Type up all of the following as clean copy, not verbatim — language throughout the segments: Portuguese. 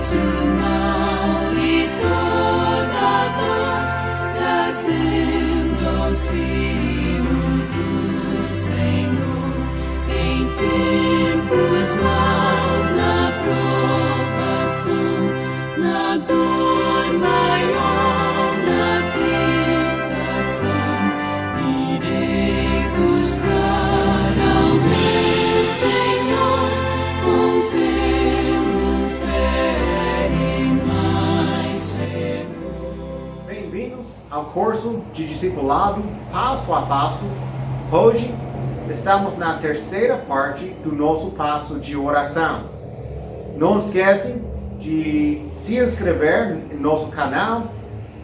nosso mal e toda dor, trazendo auxílio do Senhor em tempos maus, na provação, na dor maior, na tentação. Irei buscar ao meu Senhor com zelo, fé e mais fervor. Bem-vindos ao curso de discipulado passo a passo. Hoje estamos na terceira parte do nosso passo de oração. Não esquecem de se inscrever no nosso canal,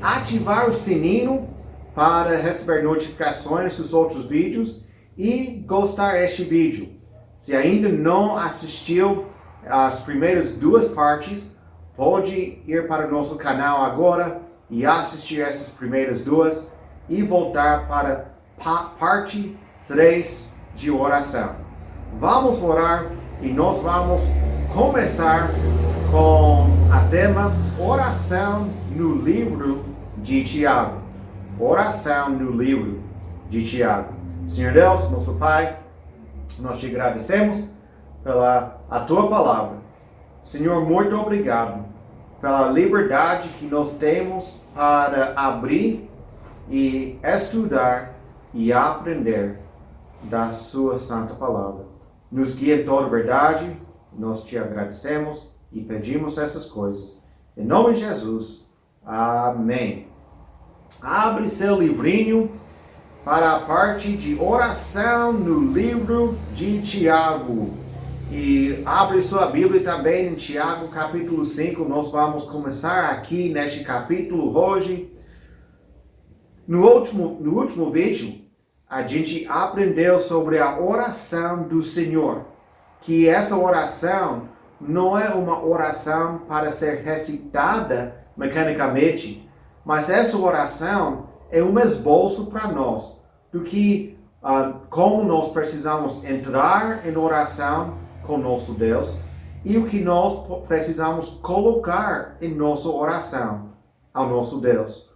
ativar o sininho para receber notificações dos outros vídeos e gostar deste vídeo. Se ainda não assistiu às primeiras duas partes, pode ir para o nosso canal agora e assistir essas primeiras duas e voltar para parte 3 de oração. Vamos orar e nós vamos começar com a tema oração no livro de Tiago. Oração no livro de Tiago. Senhor Deus, nosso Pai, nós te agradecemos pela a tua palavra. Senhor, muito obrigado pela liberdade que nós temos para abrir e estudar e aprender da sua santa palavra. Nos guia em toda a verdade, nós te agradecemos e pedimos essas coisas. Em nome de Jesus, amém. Abre seu livrinho para a parte de oração no livro de Tiago. E abre sua Bíblia também em Tiago capítulo 5. Nós vamos começar aqui neste capítulo hoje. No último vídeo, a gente aprendeu sobre a oração do Senhor. Que essa oração não é uma oração para ser recitada mecanicamente, mas essa oração é um esboço para nós do que como nós precisamos entrar em oração com nosso Deus e o que nós precisamos colocar em nossa oração ao nosso Deus,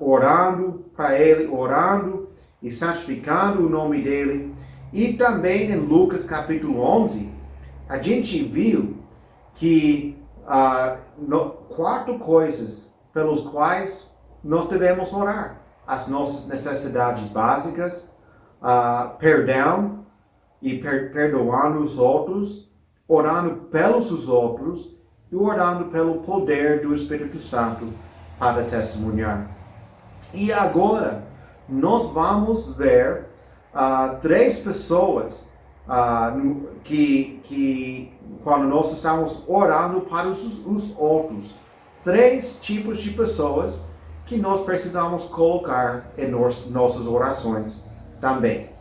orando para Ele, orando e santificando o nome dele. E também em Lucas capítulo 11, a gente viu que 4 coisas pelos quais nós devemos orar. As nossas necessidades básicas, perdão e perdoando os outros, orando pelos outros e orando pelo poder do Espírito Santo para testemunhar. E agora nós vamos ver 3 pessoas que quando nós estamos orando para os outros, 3 tipos de pessoas que nós precisamos colocar em nossas orações também.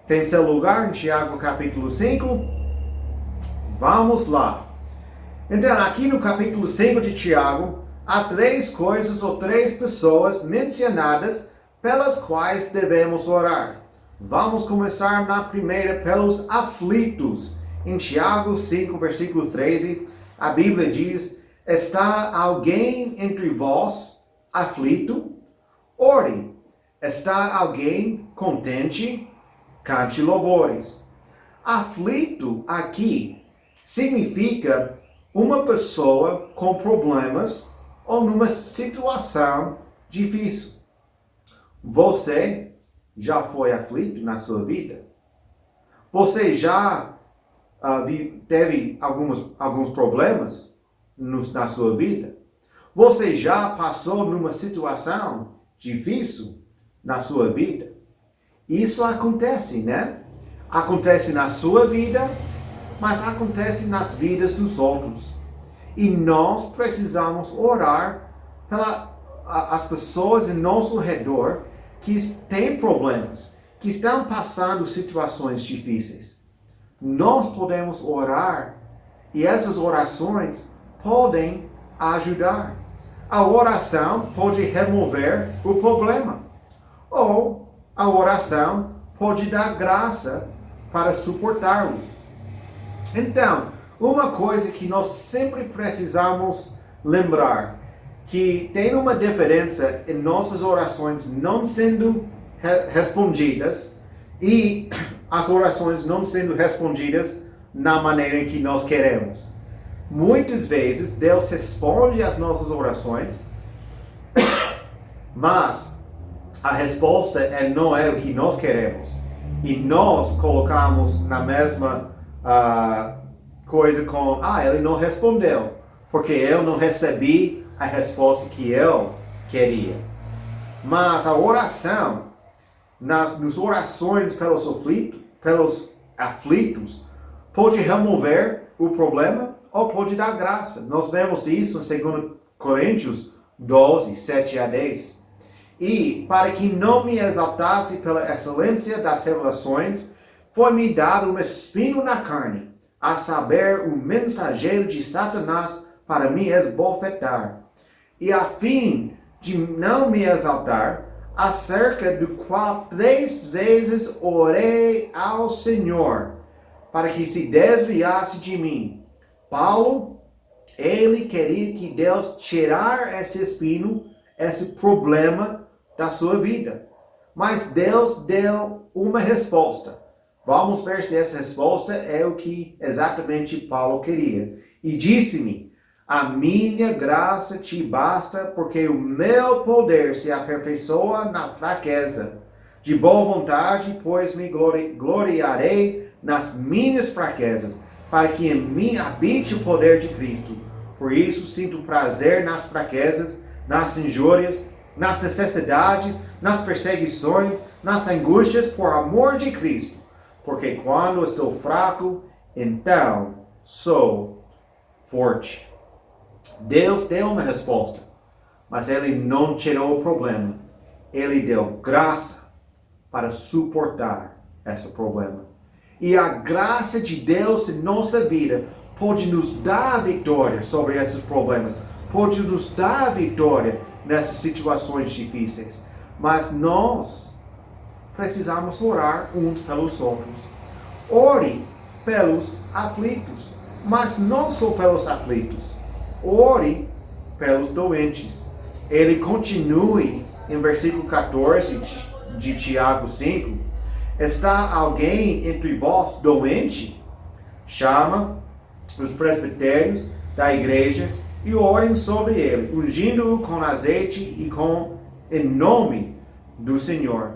Tem seu lugar em Tiago capítulo 5? Vamos lá. Então, aqui no capítulo 5 de Tiago, há 3 coisas ou 3 pessoas mencionadas pelas quais devemos orar. Vamos começar na primeira, pelos aflitos. Em Tiago 5, versículo 13, a Bíblia diz: está alguém entre vós aflito? Ore. Está alguém contente? Cante louvores. Aflito aqui significa uma pessoa com problemas ou numa situação difícil. Você já foi aflito na sua vida? Você já teve alguns problemas na sua vida? Você já passou numa situação difícil na sua vida? Isso acontece, né? Acontece na sua vida, mas acontece nas vidas dos outros. E nós precisamos orar pelas pessoas em nosso redor que têm problemas, que estão passando situações difíceis. Nós podemos orar e essas orações podem ajudar. A oração pode remover o problema, ou a oração pode dar graça para suportá-lo. Então, Uma coisa que nós sempre precisamos lembrar, que tem uma diferença em nossas orações não sendo respondidas e as orações não sendo respondidas na maneira em que nós queremos. Muitas vezes Deus responde às nossas orações, mas a resposta não é o que nós queremos. E nós colocamos na mesma coisa com, ele não respondeu, porque eu não recebi a resposta que eu queria. Mas a oração, nas orações pelos aflitos, pode remover o problema ou pode dar graça. Nós vemos isso em 2 Coríntios 12, 7 a 10. E para que não me exaltasse pela excelência das revelações, foi-me dado um espinho na carne, a saber, o mensageiro de Satanás para me esbofetar. E a fim de não me exaltar, acerca do qual 3 vezes orei ao Senhor, para que se desviasse de mim. Paulo, ele queria que Deus tirasse esse espinho, esse problema da sua vida. Mas Deus deu uma resposta. Vamos ver se essa resposta é o que exatamente Paulo queria. E disse-me, a minha graça te basta, porque o meu poder se aperfeiçoa na fraqueza. De boa vontade, pois me gloriarei nas minhas fraquezas, para que em mim habite o poder de Cristo. Por isso sinto prazer nas fraquezas, nas injúrias, nas necessidades, nas perseguições, nas angústias por amor de Cristo. Porque quando estou fraco, então sou forte. Deus deu uma resposta, mas Ele não tirou o problema. Ele deu graça para suportar esse problema. E a graça de Deus em nossa vida pode nos dar vitória sobre esses problemas, pode nos dar vitória nessas situações difíceis. Mas nós precisamos orar uns pelos outros. Ore pelos aflitos, mas não só pelos aflitos. Ore pelos doentes. Ele continue em versículo 14 de Tiago 5. Está alguém entre vós doente? Chama os presbitérios da igreja e orem sobre ele, ungindo-o com azeite e em nome do Senhor.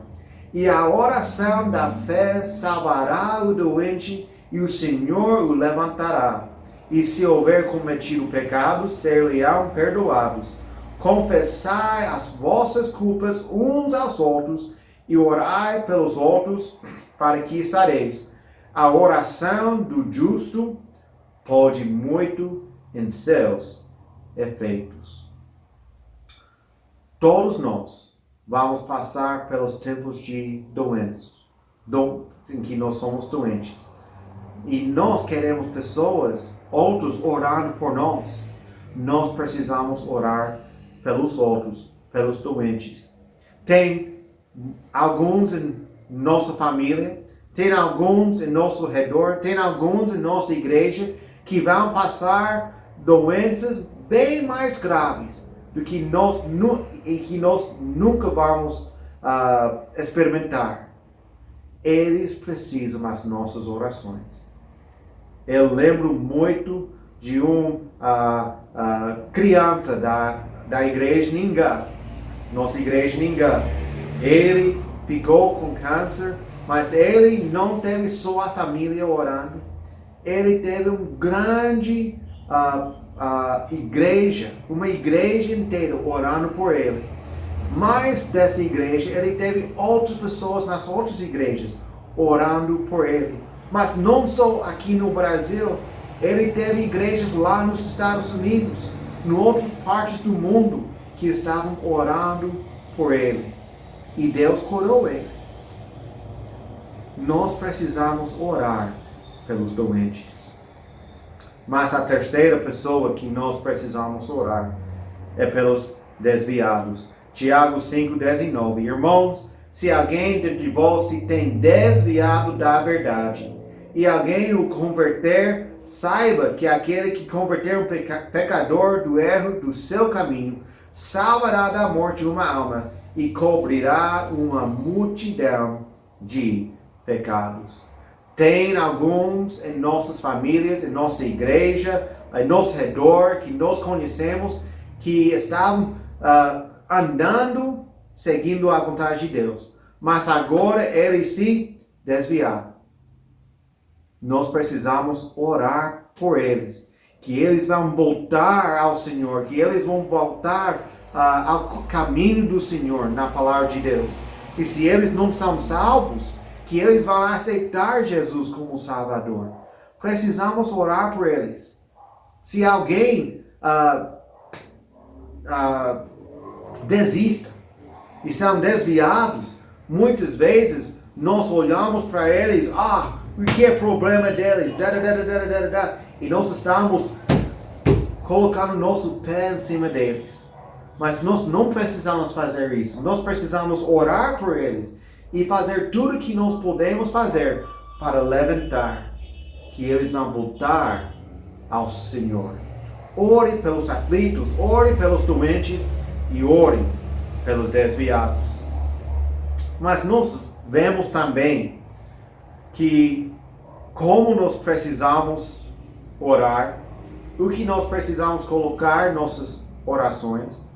E a oração da fé salvará o doente e o Senhor o levantará. E se houver cometido pecados, ser-lhe-ão perdoados. Confessai as vossas culpas uns aos outros e orai pelos outros para que sareis. A oração do justo pode muito em seus efeitos. Todos nós vamos passar pelos tempos de doenças, em que nós somos doentes. E nós queremos outros orando por nós. Nós precisamos orar pelos outros, pelos doentes. Tem alguns em nossa família, tem alguns em nosso redor, tem alguns em nossa igreja que vão passar doenças bem mais graves do que nós nunca vamos experimentar. Eles precisam das nossas orações. Eu lembro muito de criança da igreja Ningá, nossa igreja Ningá. Ele ficou com câncer, mas ele não teve só a família orando. Ele teve uma grande igreja, uma igreja inteira orando por ele. Mais dessa igreja, ele teve outras pessoas nas outras igrejas orando por ele. Mas não só aqui no Brasil, ele teve igrejas lá nos Estados Unidos, em outras partes do mundo, que estavam orando por ele. E Deus curou ele. Nós precisamos orar pelos doentes. Mas a terceira pessoa que nós precisamos orar é pelos desviados. Tiago 5:19. Irmãos, se alguém dentre vós se tem desviado da verdade, e alguém o converter, saiba que aquele que converter um pecador do erro do seu caminho, salvará da morte uma alma e cobrirá uma multidão de pecados. Tem alguns em nossas famílias, em nossa igreja, em nosso redor, que nós conhecemos, que estavam andando, seguindo a vontade de Deus. Mas agora eles se desviaram. Nós precisamos orar por eles. Que eles vão voltar ao Senhor. Que eles vão voltar ao caminho do Senhor, na palavra de Deus. E se eles não são salvos, que eles vão aceitar Jesus como Salvador. Precisamos orar por eles. Se alguém desista e são desviados, muitas vezes nós olhamos para eles, o que é problema deles? E nós estamos colocando nosso pé em cima deles. Mas nós não precisamos fazer isso. Nós precisamos orar por eles e fazer tudo o que nós podemos fazer para levantar, que eles vão voltar ao Senhor. Ore pelos aflitos, ore pelos doentes e ore pelos desviados. Mas nós vemos também que como nós precisamos orar, o que nós precisamos colocar nossas orações,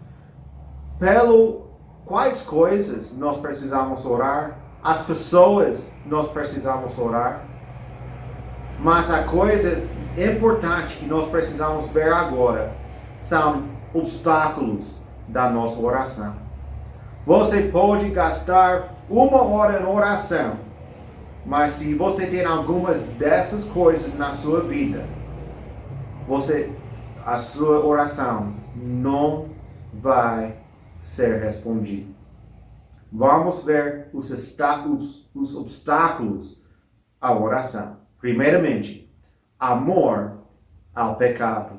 quais coisas nós precisamos orar, as pessoas nós precisamos orar, mas a coisa importante que nós precisamos ver agora são obstáculos da nossa oração. Você pode gastar 1 hora em oração, mas se você tem algumas dessas coisas na sua vida, a sua oração não vai ser respondida. Vamos ver os obstáculos à oração. Primeiramente, amor ao pecado.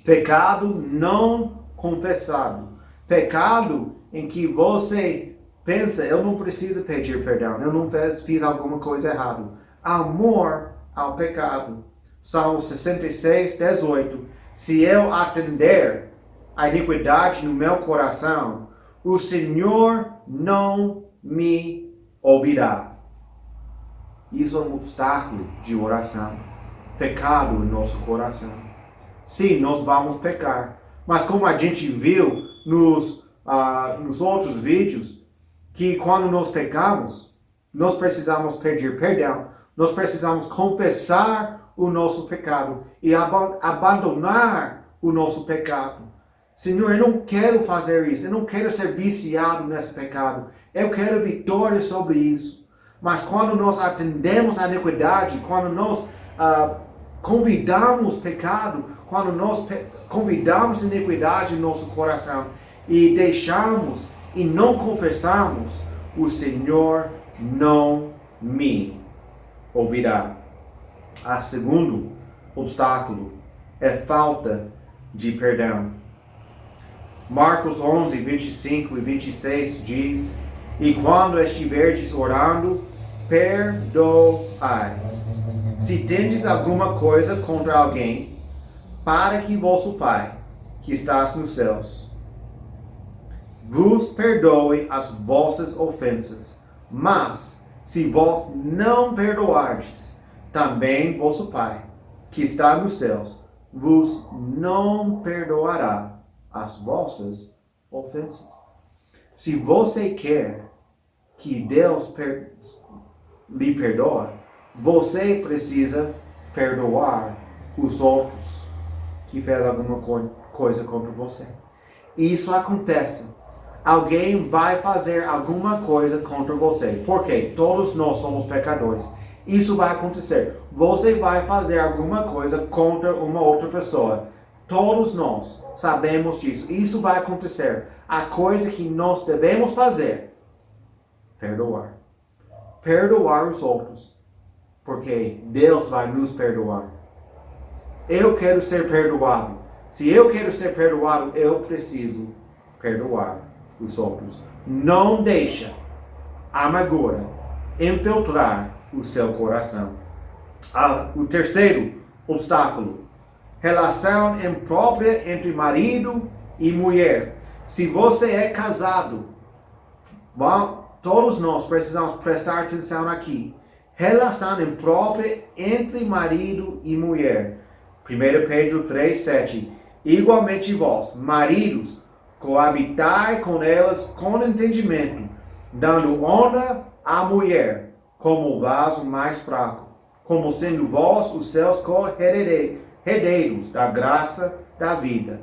Pecado não confessado. Pecado em que você pensa, eu não preciso pedir perdão, eu não fiz alguma coisa errada. Amor ao pecado. Salmo 66, 18. Se eu atender a iniquidade no meu coração, o Senhor não me ouvirá. Isso é um obstáculo de oração. Pecado em nosso coração. Sim, nós vamos pecar. Mas como a gente viu nos outros vídeos, que quando nós pecamos, nós precisamos pedir perdão. Nós precisamos confessar o nosso pecado e abandonar o nosso pecado. Senhor, eu não quero fazer isso. Eu não quero ser viciado nesse pecado. Eu quero vitória sobre isso. Mas quando nós atendemos a iniquidade, quando nós convidamos pecado, quando nós convidamos iniquidade no nosso coração e deixamos e não confessamos, o Senhor não me ouvirá. O segundo obstáculo é falta de perdão. Marcos 11, 25 e 26 diz: E quando estiverdes orando, perdoai. Se tendes alguma coisa contra alguém, para que vosso Pai, que estás nos céus, vos perdoe as vossas ofensas. Mas, se vós não perdoardes, também vosso Pai, que está nos céus, vos não perdoará as vossas ofensas. Se você quer que Deus lhe perdoe, você precisa perdoar os outros que fez alguma coisa contra você. Isso acontece. Alguém vai fazer alguma coisa contra você. Porque todos nós somos pecadores. Isso vai acontecer. Você vai fazer alguma coisa contra uma outra pessoa. Todos nós sabemos disso. Isso vai acontecer. A coisa que nós devemos fazer: perdoar. Perdoar os outros. Porque Deus vai nos perdoar. Eu quero ser perdoado. Se eu quero ser perdoado, eu preciso perdoar os outros. Não deixa a amargura infiltrar o seu coração. O terceiro obstáculo. Relação imprópria entre marido e mulher. Se você é casado, todos nós precisamos prestar atenção aqui. Relação imprópria entre marido e mulher. 1 Pedro 3,7. Igualmente vós, maridos, coabitai com elas com entendimento, dando honra à mulher como o vaso mais fraco, como sendo vós os seus co-herdeiros da graça da vida,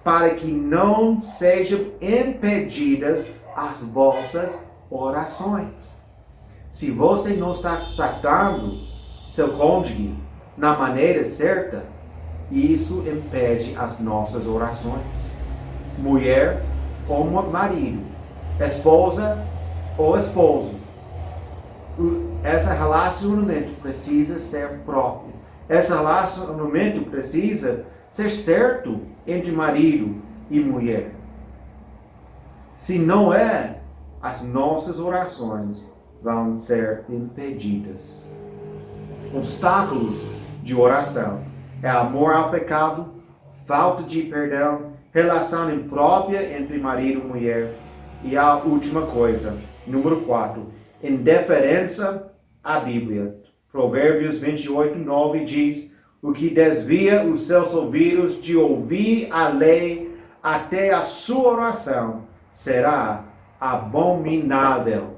para que não sejam impedidas as vossas orações. Se você não está tratando seu cônjuge na maneira certa, isso impede as nossas orações. Mulher ou marido, esposa ou esposo. Esse relacionamento precisa ser próprio. Esse relacionamento precisa ser certo entre marido e mulher. Se não é, as nossas orações vão ser impedidas. Obstáculos de oração é amor ao pecado, falta de perdão, relação imprópria entre marido e mulher. E a última coisa, número 4, indiferença à Bíblia. Provérbios 28:9 diz: o que desvia os seus ouvidos de ouvir a lei até a sua oração será abominável.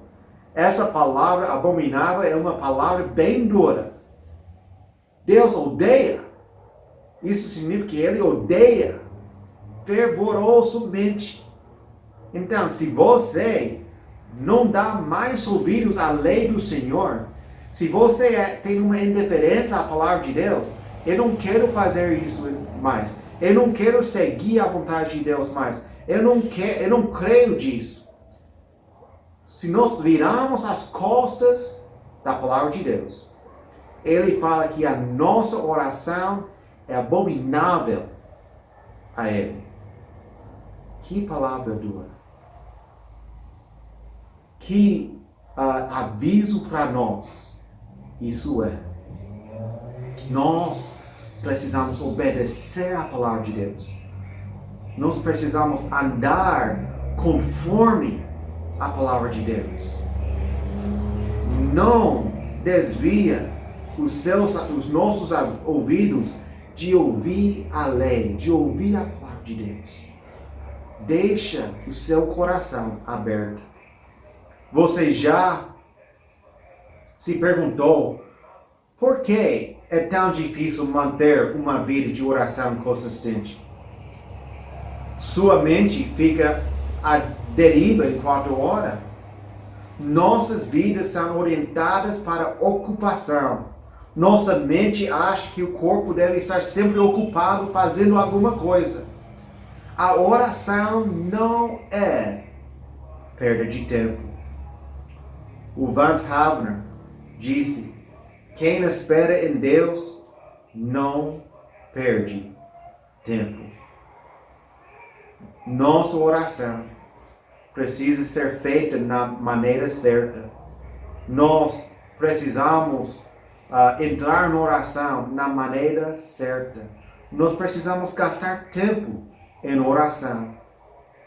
Essa palavra abominável é uma palavra bem dura. Deus odeia. Isso significa que Ele odeia fervorosamente. Então, se você não dá mais ouvidos à lei do Senhor, se você tem uma indiferença à palavra de Deus, eu não quero fazer isso mais. Eu não quero seguir a vontade de Deus mais. Eu não creio disso. Se nós virarmos as costas da palavra de Deus, Ele fala que a nossa oração é abominável a Ele. Que palavra dura. Que aviso para nós isso é. Nós precisamos obedecer à palavra de Deus. Nós precisamos andar conforme a palavra de Deus. Não desvia os nossos ouvidos de ouvir a lei, de ouvir a palavra de Deus. Deixa o seu coração aberto. Você já se perguntou por que é tão difícil manter uma vida de oração consistente? Sua mente fica à deriva enquanto ora. Nossas vidas são orientadas para ocupação. Nossa mente acha que o corpo deve estar sempre ocupado fazendo alguma coisa. A oração não é perda de tempo. O Vance Havner disse: quem espera em Deus não perde tempo. Nossa oração precisa ser feita na maneira certa. Nós precisamos entrar na oração na maneira certa. Nós precisamos gastar tempo em oração,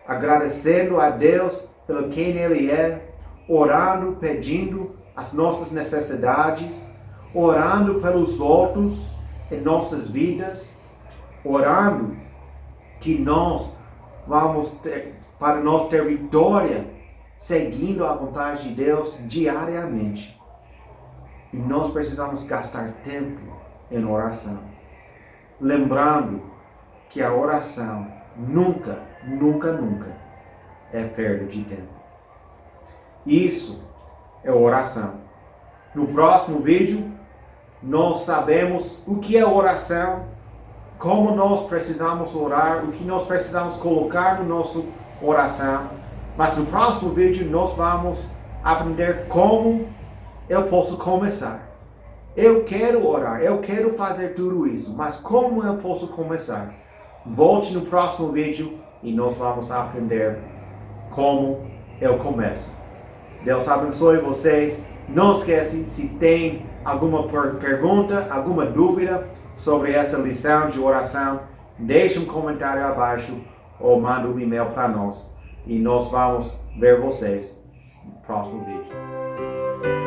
agradecendo a Deus pelo quem Ele é, orando, pedindo as nossas necessidades, orando pelos outros em nossas vidas, orando que nós para nós ter vitória, seguindo a vontade de Deus diariamente. E nós precisamos gastar tempo em oração, lembrando que a oração nunca é perda de tempo. Isso é oração. No próximo vídeo, nós sabemos o que é oração, como nós precisamos orar, o que nós precisamos colocar no nosso oração. Mas no próximo vídeo, nós vamos aprender como eu posso começar. Eu quero orar, eu quero fazer tudo isso, mas como eu posso começar? Volte no próximo vídeo e nós vamos aprender como eu começo. Deus abençoe vocês. Não esquece, se tem alguma pergunta, alguma dúvida, sobre essa lição de oração, deixe um comentário abaixo ou manda um e-mail para nós. E nós vamos ver vocês no próximo vídeo.